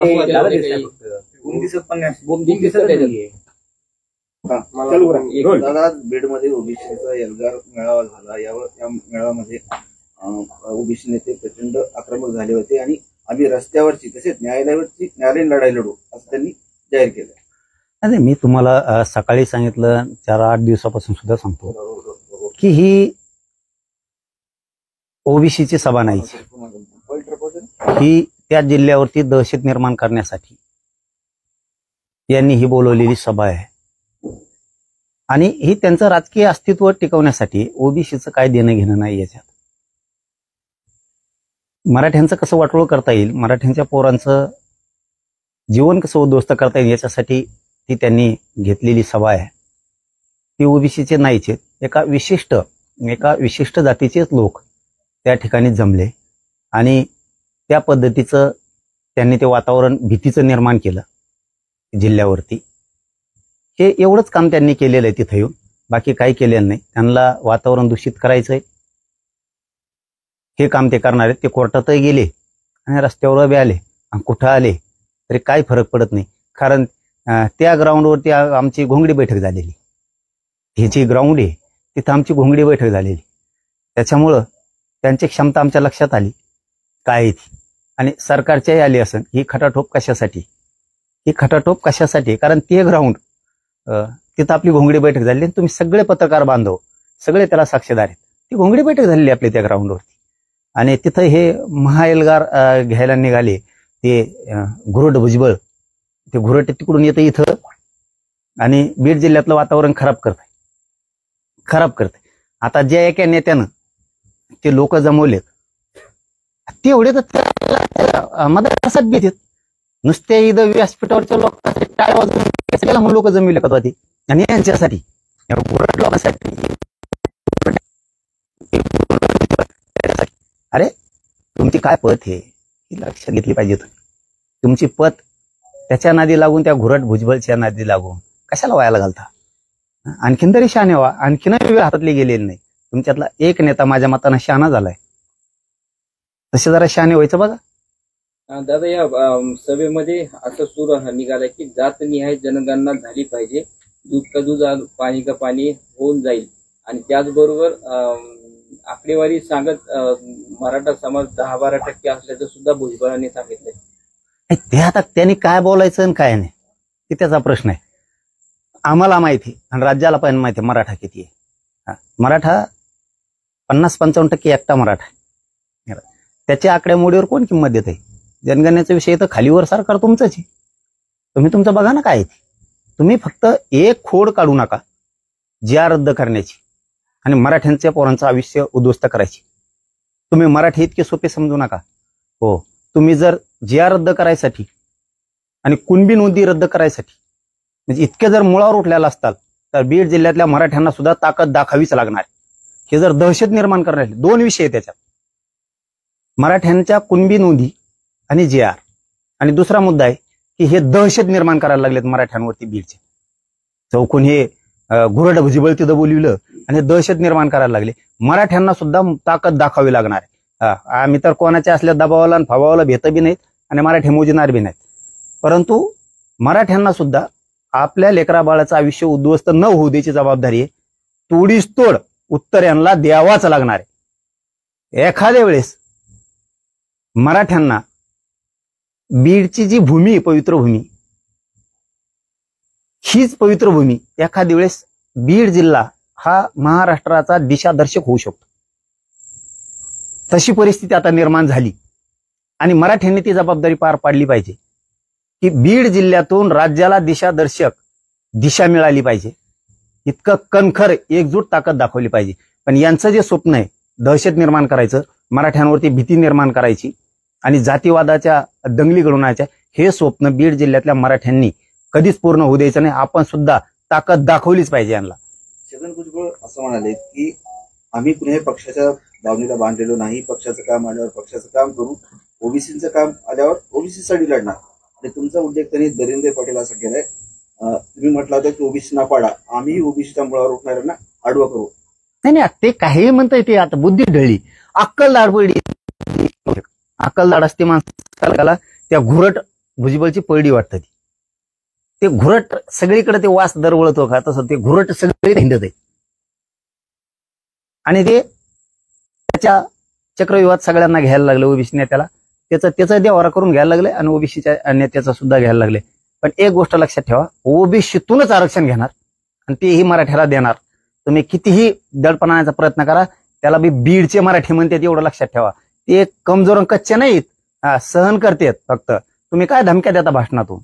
दादा, बीडमध्ये ओबीसीचा एल्गार मेळावा झाला. या मेळाव्यामध्ये ओबीसी नेते प्रचंड आक्रमक झाले होते आणि आम्ही रस्त्यावरची तसेच न्यायालयीन लढाई लढू असं त्यांनी जाहीर केलं. नाही, मी तुम्हाला सकाळी सांगितलं, 4-8 दिवसापासून सुद्धा सांगतो की ही ओबीसीची सभा नाही, ही त्या जिल्ह्यावरती दहशत निर्माण करण्यासाठी यांनी ही बोलवलेली सभा आहे. आणि ही त्यांचं राजकीय अस्तित्व टिकवण्यासाठी ओबीसीचं काय देणं घेणं नाही याच्यात. मराठ्यांचं कसं वाटोळं करता येईल, मराठ्यांच्या पोरांचं जीवन कसं उद्ध्वस्त करता येईल याच्यासाठी ती त्यांनी घेतलेली सभा आहे. ती ओबीसीचे नाहीचे, एका विशिष्ट जातीचेच लोक त्या ठिकाणी जमले आणि त्या पद्धतीचं त्यांनी ते वातावरण भीतीचं निर्माण केलं जिल्ह्यावरती. हे एवढंच काम त्यांनी केलेलं आहे तिथं येऊन, बाकी काही केलेलं नाही. त्यांना वातावरण दूषित करायचंय, हे काम ते करणार आहेत. ते कोर्टातही गेले आणि रस्त्यावर बी आले आणि कुठं आले तरी काही फरक पडत नाही. कारण त्या ग्राउंडवरती आमची घोंगडी बैठक झालेली, हे जे ग्राउंड आहे तिथं आमची घोंगडी बैठक झालेली. त्याच्यामुळं त्यांची क्षमता आमच्या लक्षात आली काय आहे ती, आणि सरकारच्याही आली असेल. ही खटाटोप कशासाठी, कारण ते ग्राउंड तिथं आपली घोंगडी बैठक झाली. तुम्ही सगळे पत्रकार बांधव सगळे त्याला साक्षीदार आहेत. ती घोंगडी बैठक झालेली आपली त्या ग्राउंडवरती. आणि तिथं हे महाएल्गार घ्यायला निघाले ते घुरट भुजबळ, ते घुरट तिकडून येतं इथं आणि बीड जिल्ह्यातलं वातावरण खराब करते. आता ज्या एका नेत्यानं ते लोक जमवलेत ते एवढे तर मदत घेतात. नुसते इथं व्यासपीठावरच्या लोकांसाठी लोक जमविले का ते, आणि यांच्यासाठी लोकांसाठी. अरे तुमची काय पत हे लक्षात घेतली पाहिजे. तुमची पत त्याच्या नादी लागून, त्या घुरट भुजबळच्या नादी लागून कशाला वायाला घालता. आणखीन तरी शहाणे व्हा, आणखीन वेळ हातातली गेलेली नाही. तुमच्यातला एक नेता माझ्या मतानं शहाणा झालाय, तसे जरा शहाणे व्हायचं बघा. दादा, या सभेमध्ये असं सूर निघाला की जातनिहाय जनगणना झाली पाहिजे, दूध का दूध पाणी का पाणी होऊन जाईल. आणि त्याचबरोबर आकडेवारी सांगत मराठा समाज 10-12% असल्याचं सुद्धा भुजबळांनी सांगितलंय. ते आता त्यांनी काय बोलायचं आणि काय नाही ते त्याचा प्रश्न आहे. आम्हाला माहिती आणि राज्याला पण माहिती मराठा किती आहे. मराठा 50-55% एकटा मराठा आहे. त्याच्या आकडेमोडीवर कोण किंमत देत आहे. जनगणनेचा विषय तर खालीवर सरकार तुमचंच आहे. तुम्ही तुमचं बघा ना काय. तुम्ही फक्त एक खोड काढू नका ज्या रद्द करण्याची आणि मराठ्यांच्या पोरांचं आयुष्य उद्ध्वस्त करायची. तुम्ही मराठी इतके सोपे समजू नका. हो, तुम्ही जर जिया रद्द करायसाठी आणि कुणबी नोंदी रद्द करायसाठी म्हणजे इतके जर मुळावर उठलेला असताल तर बीड जिल्ह्यातल्या मराठ्यांना सुद्धा ताकद दाखवावीच लागणार. हे जर दहशत निर्माण करण्याचे 2 विषय आहेत त्याच्यात, मराठ्यांच्या कुणबी नोंदी आणि JR. आणि दुसरा मुद्दा आहे की हे दहशत निर्माण करायला लागलेत मराठ्यांवरती बीडचे. चौकून हे घुरट भुजबळ तिथं बोलविलं आणि दहशत निर्माण करायला लागले. मराठ्यांना सुद्धा ताकद दाखवावी लागणार आहे. आम्ही तर कोणाच्या असल्या दबावाला आणि फबावाला भेट बी नाहीत आणि मराठी मोजणार बी नाहीत. परंतु मराठ्यांना सुद्धा आपल्या लेकरा बाळाचं आयुष्य उद्ध्वस्त न होऊ द्यायची जबाबदारी आहे. तोडीस तोड उत्तर यांना द्यावाच लागणार आहे. एखाद्या वेळेस मराठ्यांना बीडची जी भूमी, पवित्र भूमी, हीच पवित्र भूमी एखाद्या वेळेस बीड जिल्हा हा महाराष्ट्राचा दिशादर्शक होऊ शकतो. तशी परिस्थिती आता निर्माण झाली आणि मराठ्यांनी ती जबाबदारी पार पाडली पाहिजे की बीड जिल्ह्यातून राज्याला दिशादर्शक दिशा मिळाली पाहिजे. इतकं कणखर एकजूट ताकद दाखवली पाहिजे. पण यांचं जे स्वप्न आहे दहशत निर्माण करायचं, मराठ्यांवरती भीती निर्माण करायची आणि जातीवादाच्या दंगली घडवण्याच्या, हे स्वप्न बीड जिल्ह्यातल्या मराठ्यांनी कधीच पूर्ण होऊ द्यायचं नाही. आपण सुद्धा ताकद दाखवलीच पाहिजे यांना. छगन भुजबळ असं म्हणाले की आम्ही कुठल्याही पक्षाच्या दावणीला बांधलेलो नाही. पक्षाचं काम आल्यावर पक्षाचं काम करू, ओबीसीचं काम आल्यावर ओबीसीसाठी लढणार. आणि तुमचा उल्लेख त्यांनी दरिंदे पाटील असा केलाय. तुम्ही म्हटलं होतं की ओबीसीना पाडा, आम्ही ओबीसीच्या मुळावर उठणाऱ्यांना आडवं करू. नाही, ते काही म्हणताय ते आता बुद्धी ढळली, अक्कल दाड पडली. अक्कल दाड असते माणसाला. त्या घुरट भुजबळची पळडी वाटतं ती. ते घुरट सगळीकडे ते वास दरवळतो का तसं ते घुरट सगळीकडे हिंडत आहे. आणि ते त्याच्या चक्रव्यूहात सगळ्यांना घ्यायला लागले. ओबीसी नेत्याला त्याचा देवारा करून घ्यायला लागले आणि ओबीसीच्या नेत्याचा सुद्धा घ्यायला लागले. पण एक गोष्ट लक्षात ठेवा, ओबीसीतूनच आरक्षण घेणार आणि तेही मराठ्याला देणार. तुम्ही कितीही दडपण आणण्याचा प्रयत्न करा, त्याला बी बीडचे मराठी म्हणतात एवढं लक्षात ठेवा. ते कमजोर कच्चे नाहीत, सहन करतात. फक्त तुम्ही काय धमक्या देता भाषणातून,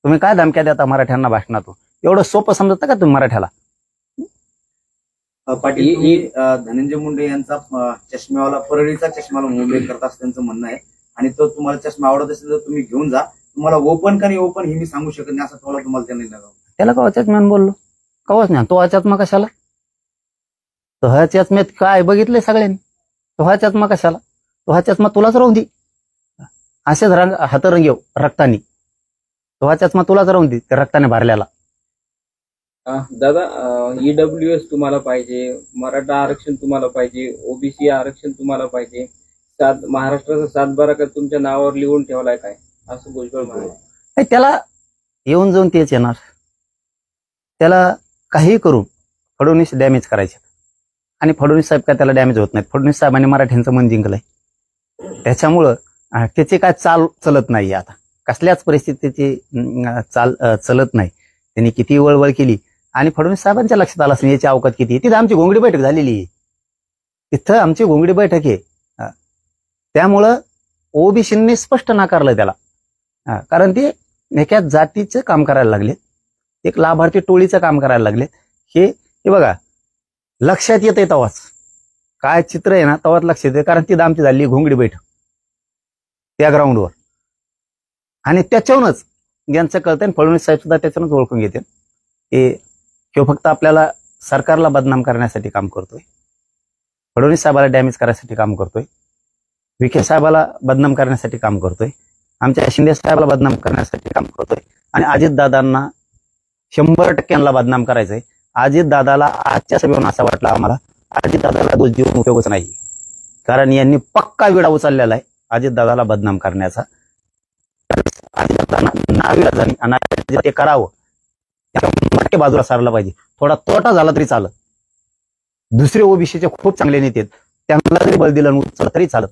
तुम्ही काय धमक्या देता मराठ्यांना भाषणातून, एवढं सोपं समजता का तुम्ही मराठ्याला? पाटील, तुम्ही धनंजय मुंडे यांचा चष्म्यावाला परळीचा चष्म्याला उल्लेख करत असं त्यांचं म्हणणं आहे. आणि तो तुम्हाला चष्मा आवडत असेल तर तुम्ही घेऊन जा. तुम्हाला ओपन का नाही ओपन हे मी सांगू शकत नाही, असं तुम्हाला त्यांनी लागावं. त्याला कवाच्याच मी बोललो, कवाच नाही. तो आचात्मा कशाला? तो हा चष्म्यात काय बघितलंय सगळ्यांनी? तो हा चष्मा कशाला? तो हा चष्मा तुलाच राहून दे, असेच हातरंगेव रक्तानी. तो हा चष्मा तुलाच राहून दे, त्या रक्ताने भरलेला. दादा, ईडब्ल्यूएस तुम्हाला पाहिजे, मराठा आरक्षण तुम्हाला पाहिजे, ओबीसी आरक्षण तुम्हाला पाहिजे, महाराष्ट्राचा 7-12 का तुमच्या नावावर लिहून ठेवलाय काय, असं भुजबळ म्हणाले. त्याला येऊन जाऊन तेच येणार. त्याला काही करून फडणवीस डॅमेज करायचे आणि फडणवीस साहेब काय त्याला डॅमेज होत नाहीत. फडणवीस साहेबांनी मराठ्यांचं मन जिंकलंय, त्याच्यामुळं त्याची काय चाल चलत नाही. आता कसल्याच परिस्थितीची चाल चलत नाही. त्यांनी किती वळवळ केली आणि फडणवीस साहेबांच्या लक्षात आलं असं याची अवकात किती आहे. तिथं आमची घोंगडी बैठक झालेली आहे, तिथं आमची घोंगडी बैठक आहे. त्यामुळं ओबीसींनी स्पष्ट नाकारलं त्याला. कारण ते एका जातीचं काम करायला लागले, एक लाभार्थी टोळीचं काम करायला लागले. हे बघा लक्षात येतंय तेव्हाच, काय चित्र आहे ना तेव्हाच लक्षात येते. कारण तिथं आमची झाली घोंगडी बैठक त्या ग्राउंडवर आणि त्याच्यावरूनच ज्यांचं कळतंय फडणवीस साहेब सुद्धा त्याच्यावरूनच ओळखून घेते. हे फक्त आपल्याला सरकारला बदनाम करण्यासाठी काम करतोय, फडणवीस साहेबाला डॅमेज करायसाठी काम करतोय, विखे साहेबाला बदनाम करण्यासाठी काम करतोय, आमच्या शिंदे साहेबाला बदनाम करण्यासाठी काम करतोय आणि अजितदादांना 100% बदनाम करायचंय. अजितदादाला आजच्या सभेवरून असं वाटलं आम्हाला अजितदादाला दोष देऊन उपयोगच नाही, कारण यांनी पक्का विडा उचललेला आहे अजितदादाला बदनाम करण्याचा. अजितदादांना ते करावं, बाजूला सारलं पाहिजे. थोडा तोटा झाला तरी चालत. दुसरे ओबीसीचे खूप चांगले नेते त्यांना जरी बळ दिलं उचल तरी चालत,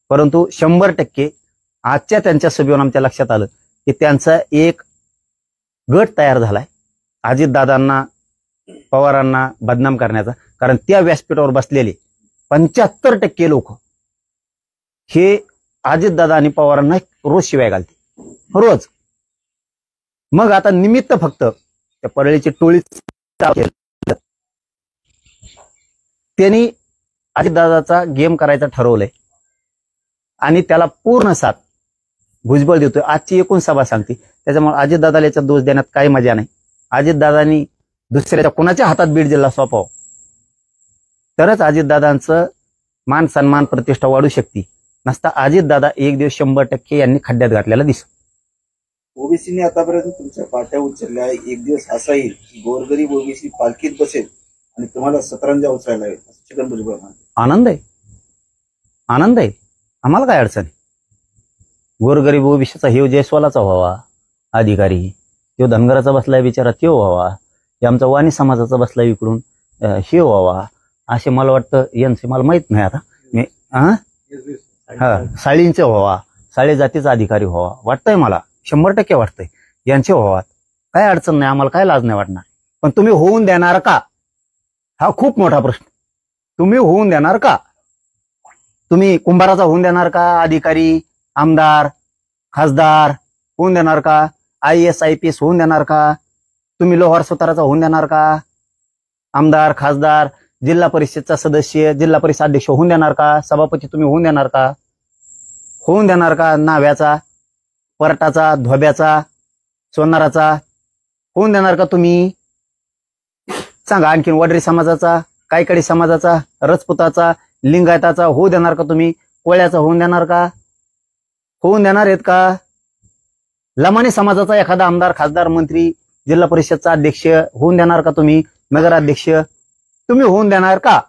परंतु 100% आजच्या त्यांच्या सभेवरून आमच्या लक्षात आलं की त्यांचा एक गट तयार झालाय अजितदादांना पवारांना बदनाम करण्याचा. कारण त्या व्यासपीठावर बसलेले 75% लोक हे अजितदादा आणि पवारांना रोज शिवाय घालते, रोज. मग आता निमित्त फक्त त्या परळीची टोळी त्यांनी अजितदादाचा गेम करायचा ठरवलंय आणि त्याला पूर्ण साथ भुजबळ देतोय. आजची एकूण सभा सांगते, त्याच्यामुळे अजितदादाला याचा दोष देण्यात काही मजा नाही. अजितदादांनी दुसऱ्याच्या कोणाच्या हातात बीड जिल्हा सोपाव तरच अजितदादांचं मान सन्मान प्रतिष्ठा वाढू शकते. नसता अजितदादा एक दिवस 100% यांनी खड्ड्यात घातलेला दिसतो. ओबीसीने आतापर्यंत तुमच्या पाट्या उचलल्या, एक दिवस असा येईल की गोरगरीब ओबीसी पालखीत बसेल आणि तुम्हाला सतरंजा उचलायला येईल, असं छगन भुजबळ म्हणतात. आनंद आहे, आनंद आहे, आम्हाला काय अडचण आहे. गोरगरीब ओबीसीचा हे जयस्वालाचा व्हावा अधिकारी, तो धनगराचा बसलाय बिचारा तो व्हावा, हे आमचा वाणी समाजाचा बसलाय इकडून हे व्हावा, असे मला वाटतं. यांचे मला माहित नाही आता, मी साळींचे व्हावा, साळी जातीचा अधिकारी व्हावा वाटतंय मला, 100% वाटतंय. यांचे व्हावात काय अडचण नाही, आम्हाला काय लाज नाही वाटणार. पण तुम्ही होऊन देणार का, हा खूप मोठा प्रश्न. तुम्ही होऊन देणार का? तुम्ही कुंभाराचा होऊन देणार का अधिकारी, आमदार, खासदार होऊन देणार का? IAS IPS होऊन देणार का? तुम्ही लोहार सुताराचा होऊन देणार का? आमदार, खासदार, जिल्हा परिषदचा सदस्य, जिल्हा परिषद अध्यक्ष होऊन देणार का? सभापती तुम्ही होऊन देणार का? होऊन देणार का? नाव्याचा, परटाचा, धोब्याचा, सोनाराचा होऊन देणार का तुम्ही? सांगा. आणखीन वडरी समाजाचा, कायकडी समाजाचा, रजपुताचा, लिंगायताचा होऊ देणार का तुम्ही? कोळ्याचा होऊन देणार का? होऊन देणार आहेत का? लमाणी समाजाचा एखादा आमदार, खासदार, मंत्री, जिल्हा परिषदचा अध्यक्ष होऊन देणार का तुम्ही? नगराध्यक्ष तुम्ही होऊन देणार का?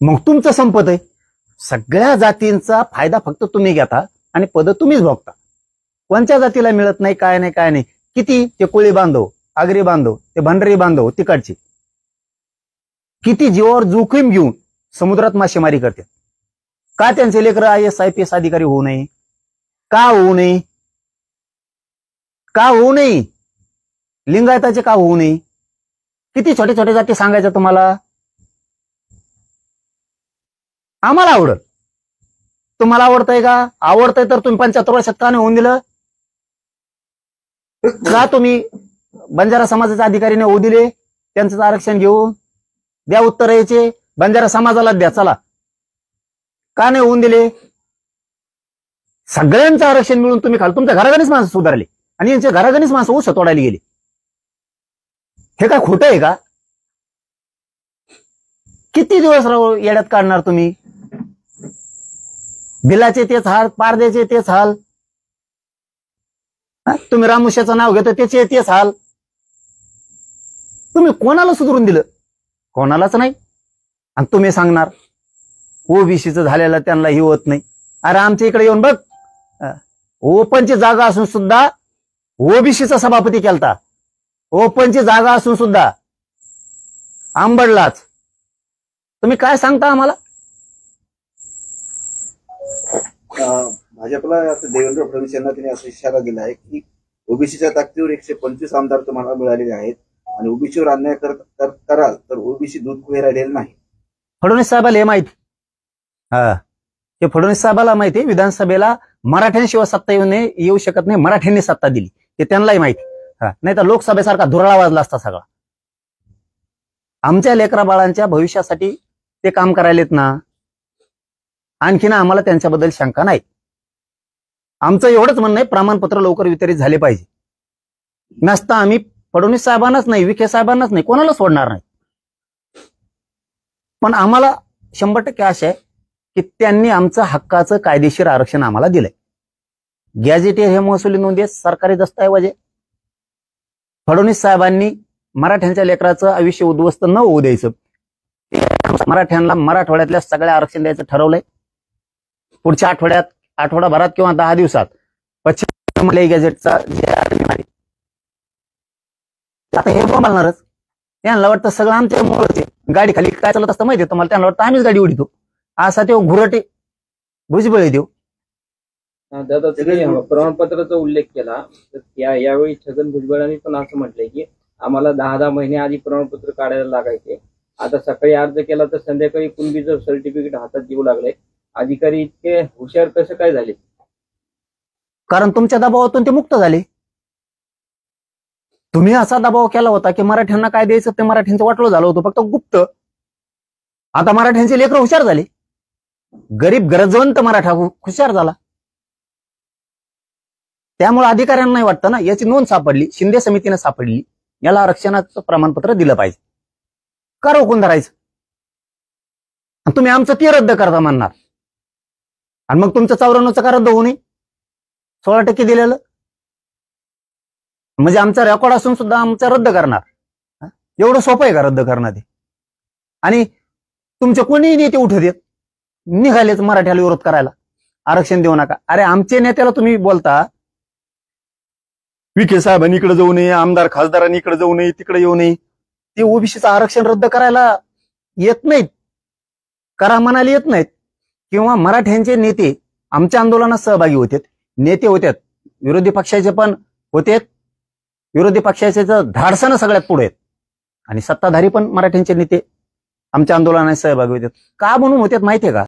मग तुमचं संपत आहे. सगळ्या जातींचा फायदा फक्त तुम्ही घेता आणि पद तुम्हीच भोगता. कोणत्या जातीला मिळत नाही, काय नाही काय नाही. किती ते कोळी बांधव, आगरी बांधव, ते भंडारी बांधव तिकडचे किती जीवावर जोखीम घेऊन समुद्रात मासेमारी करतात. का त्यांचे लेकरं IAS IPS अधिकारी होऊ नये? का होऊ नये? का होऊ नये? लिंगायताचे का होऊ नये? किती छोटे छोटे जाती सांगायचं तुम्हाला? आम्हाला आवडत. तुम्हाला आवडतंय का? आवडतंय तर तुम्ही 75 वर्षात का नाही होऊन दिलं? का तुम्ही बंजारा समाजाच्या अधिकारीने होऊ दिले? त्यांचं आरक्षण घेऊन द्या उत्तर यायचे. बंजारा समाजाला द्या, चला. का नाही होऊन दिले? सगळ्यांचं आरक्षण मिळून तुम्ही खाल. तुमच्या घराघरीच माणसं सुधारले आणि यांच्या घराघरीच माणसं ऊस तोडायला गेली. हे काय खोटं आहे का? किती दिवस येड्यात काढणार तुम्ही? बिलाचे तेच हाल, पारद्याचे तेच हाल, तुम्ही रामुशाचं नाव घेतो त्याचे तेच हाल. तुम्ही कोणाला सुधरून दिलं? कोणालाच नाही. आणि तुम्ही सांगणार ओबीसीचं झालेलं त्यांना ही होत नाही. अरे आमच्या इकडे येऊन बघ, ओपनची जागा असून सुद्धा ओबीसीचा सभापती केलता. ओपनची जागा असून सुद्धा आंबडलाच. तुम्ही काय सांगता आम्हाला? भाजपला आता देवेंद्र फडणवीस यांना त्यांनी असा इशारा दिला आहे की ओबीसीच्या ताकदीवर 125 आमदार तुम्हाला मिळालेले आहेत आणि ओबीसीवर अन्याय कराल तर ओबीसी दूध खुले राहिलेले नाही. फडणवीस साहेबाला हे माहिती. हे फडणवीस साहेबाला माहिती आहे विधानसभेला मराठ्यांशिवाय सत्ता येऊ शकत नाही. मराठ्यांनी सत्ता दिली ते त्यांनाही माहिती. नाही तर लोकसभेसारखा धुराळा वाजला असता सगळा. आमच्या लेकरा बाळांच्या भविष्यासाठी ते काम करायलेत ना. आणखीन आम्हाला त्यांच्याबद्दल शंका नाही. आमचं एवढंच म्हणणं आहे, प्रमाणपत्र लवकर वितरित झाले पाहिजे. नसता आम्ही फडणवीस साहेबांनाच नाही, विखे साहेबांनाच नाही, कोणाला सोडणार नाही. पण आम्हाला 100% आशा आहे की त्यांनी आमचं हक्काचं कायदेशीर आरक्षण आम्हाला दिलंय. गॅझेटियर हे महसुली नोंदी सरकारी दस्तऐवज आहे. फडणवीस साहेबांनी मराठ्यांच्या लेकराचं आयुष्य उद्ध्वस्त न होऊ द्यायचं. मराठ्यांना मराठवाड्यातल्या सगळ्या आरक्षण द्यायचं ठरवलंय. पुढच्या आठवडाभरात किंवा 10 दिवसात पश्चिम गॅझेटचा जे आहे आता हे बोलणारच. त्यांना वाटतं सगळं आमच्या मुळे गाडी खाली काय चालत असतं माहितीये तुम्हाला? त्यांना वाटतं आम्हीच गाडी उडीतो. असा ते घुरटे भुजबळ देऊ. दादा तुम्ही प्रमाणपत्राचा उल्लेख केला तर यावेळी छगन भुजबळांनी पण असं म्हटलंय की आम्हाला 10 महिने आधी प्रमाणपत्र काढायला लागायचे. आता सकाळी अर्ज केला तर संध्याकाळी कुणबीचं सर्टिफिकेट हातात देऊ लागले. अधिकारी इतके हुशार कसं काय झाले? कारण तुमच्या दबावातून ते मुक्त झाले. तुम्ही असा दबाव केला होता की मराठ्यांना काय द्यायचं ते मराठ्यांचं वाटलं झालं होतं फक्त गुप्त. आता मराठ्यांचे लेकरं हुशार झाले. गरीब गरजवंत मराठा हुशार झाला. त्यामुळे अधिकाऱ्यांना नाही वाटतं ना, याची नोंद सापडली, शिंदे समितीने सापडली, याला आरक्षणाचं प्रमाणपत्र दिलं पाहिजे. का रोखून धरायचं? तुम्ही आमचं ते रद्द करता म्हणणार आणि मग तुमचं 94चं का रद्द होऊ नये? 16% दिलेलं म्हणजे आमचा रेकॉर्ड असून सुद्धा आमचं रद्द करणार? एवढं सोपं आहे का रद्द करणं ते? आणि तुमचे कोणी नेते उठत येत निघालेच मराठ्याला विरोध करायला, आरक्षण देऊ नका. अरे आमचे नेत्याला तुम्ही बोलता विखे साहेबांनी इकडे जाऊ नये, आमदार खासदारांनी इकडे जाऊ नये, तिकडे येऊ नये. ते ओबीसीचं आरक्षण रद्द करायला येत नाहीत, करा म्हणायला येत नाहीत. किंवा मराठ्यांचे नेते आमच्या आंदोलनात सहभागी होते, नेते होते, विरोधी पक्षाचे पण होते. विरोधी पक्षाचे धाडसानं सगळ्यात पुढे आहेत आणि सत्ताधारी पण मराठ्यांचे नेते आमच्या आंदोलनात सहभागी होते. का म्हणून होते माहितीये का?